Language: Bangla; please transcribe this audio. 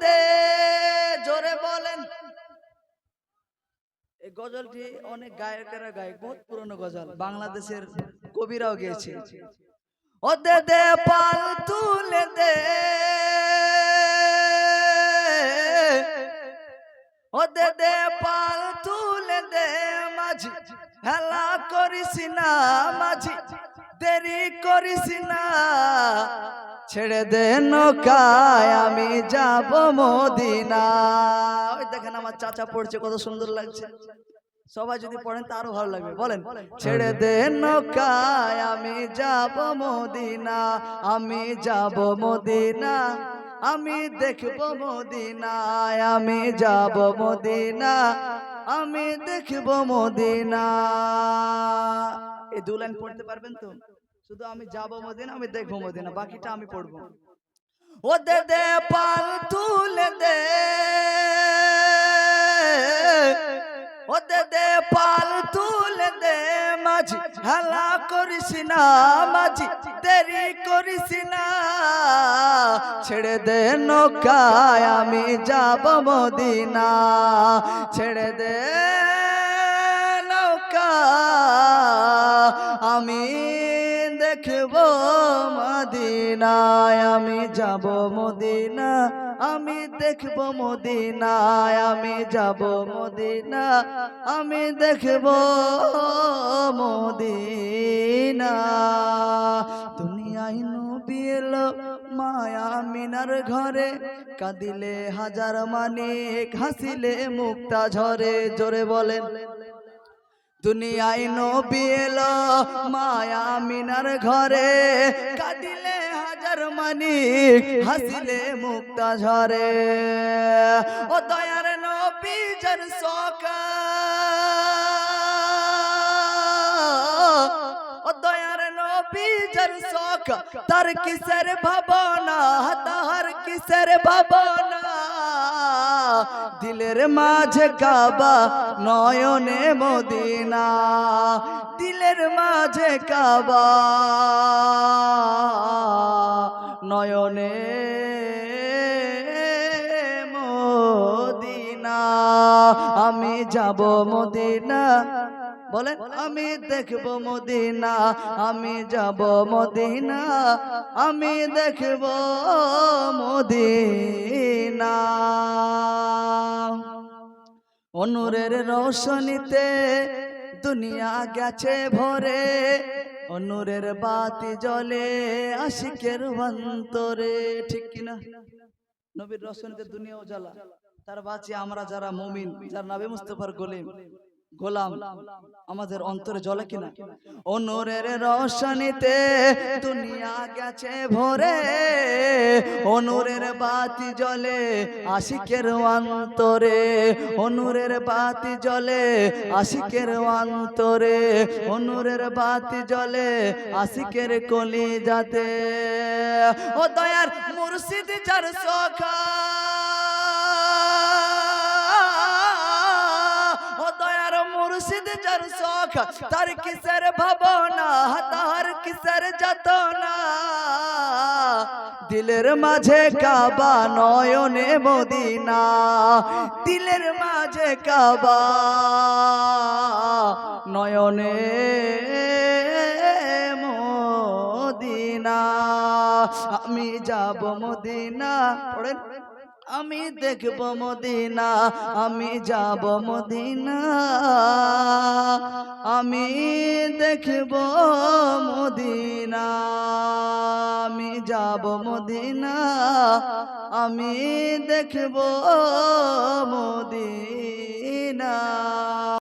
দে। জোরে বলেন। এই গজলটি অনেক গায়কেরা গায়, বহুত পুরনো গজল, বাংলাদেশের কবিরাও গেয়েছে। ও দে দে পাল তুলে দে, ও দে দে পাল তুলে দে মাঝি, হেলা করিস না মাঝি, দেরি করিস না, ছেড়ে দে নৌকায় আমি যাব মদিনা। ওই দেখেন আমার চাচা পড়ছে, কত সুন্দর লাগছে। সবাই যদি পড়েন তা আরো ভালো লাগবে। বলেন, ছেড়ে দে নৌকায় আমি যাব মদিনা, আমি যাব মদিনা, আমি দেখব মদিনায়, আমি যাব মদিনা, আমি দেখব মদিনা। এই দু লাইন পড়তে পারবেন তো? শুধু আমি যাব মদিনা, আমি দেখব মদিনা, বাকিটা আমি পড়বো। ও দে দে পাল তুলে দে, ও দে দে পাল তুলে দে মাঝি, হেলা করিস না মাঝি, দেরি করিস না, ছেড়ে দে নৌকায় আমি যাব মদিনা, ছেড়ে দে নৌকা আমি দেখব মদিনায়, আমি যাব মদিনা, আমি দেখব মদিনায়, আমি যাব মদিনা, আমি দেখব মদিনা। দুনিয়ায় নবী এলো মায়া মিনার ঘরে, কাঁদিলে হাজার মানিক, হাসিলে মুক্তা ঝরে। জোরে বলেন। দুনিয়ায় নবী এলো মায়া মিনার ঘরে, কাঁদিলে হাজার মানিক, হাসিলে মুক্তা ঝরে। ও দয়ার নবী যার সকা, ও দয়ার নবী যার সকা, তার কিসের ভাবনা, তার কিসের ভাবনা, দিলের মাঝে কাবা নয়নে মদিনা, দিলের মাঝে কাবা নয়নে মদিনা, আমি যাব মদিনা। বলেন, আমি দেখব মদিনা, আমি যাব মদিনা, আমি দেখব মদিনা। অনুরের রোশনীতে দুনিয়া গেছে ভরে, অনুরের বাতি জ্বলে আশিকের অন্তরে। ঠিক কিনা? নবীর রোশনীতে দুনিয়া উজালা, তার বাঁচি আমরা যারা মুমিন, যার নবী মুস্তাফার গোলাম, আমাদের অন্তরে জ্বলে কিনা? অনুরের রোশনীতে দুনিয়া গেছে ভরে, অনুরের বাতি জ্বলে আশিকের অন্তরে, অনুরের বাতি জ্বলে আশিকের অন্তরে, অনুরের বাতি জ্বলে আশিকের কলিজাতে। ও দয়ার মুর্শিদ যার সখা, ও দয়ার মুর্শিদ যার সখা, তার কিসের ভাবনা, তার কিসের যাতনা, দিলের মাঝে কাবা নয়নে মদিনা, দিলের মাঝে কাবা নয়নে মদিনা, আমি যাব মদিনা। পড়েন, আমি দেখব মদিনা, আমি যাব মদিনা, আমি দেখব মদিনা, আমি যাব মদিনা, আমি দেখব মদিনা।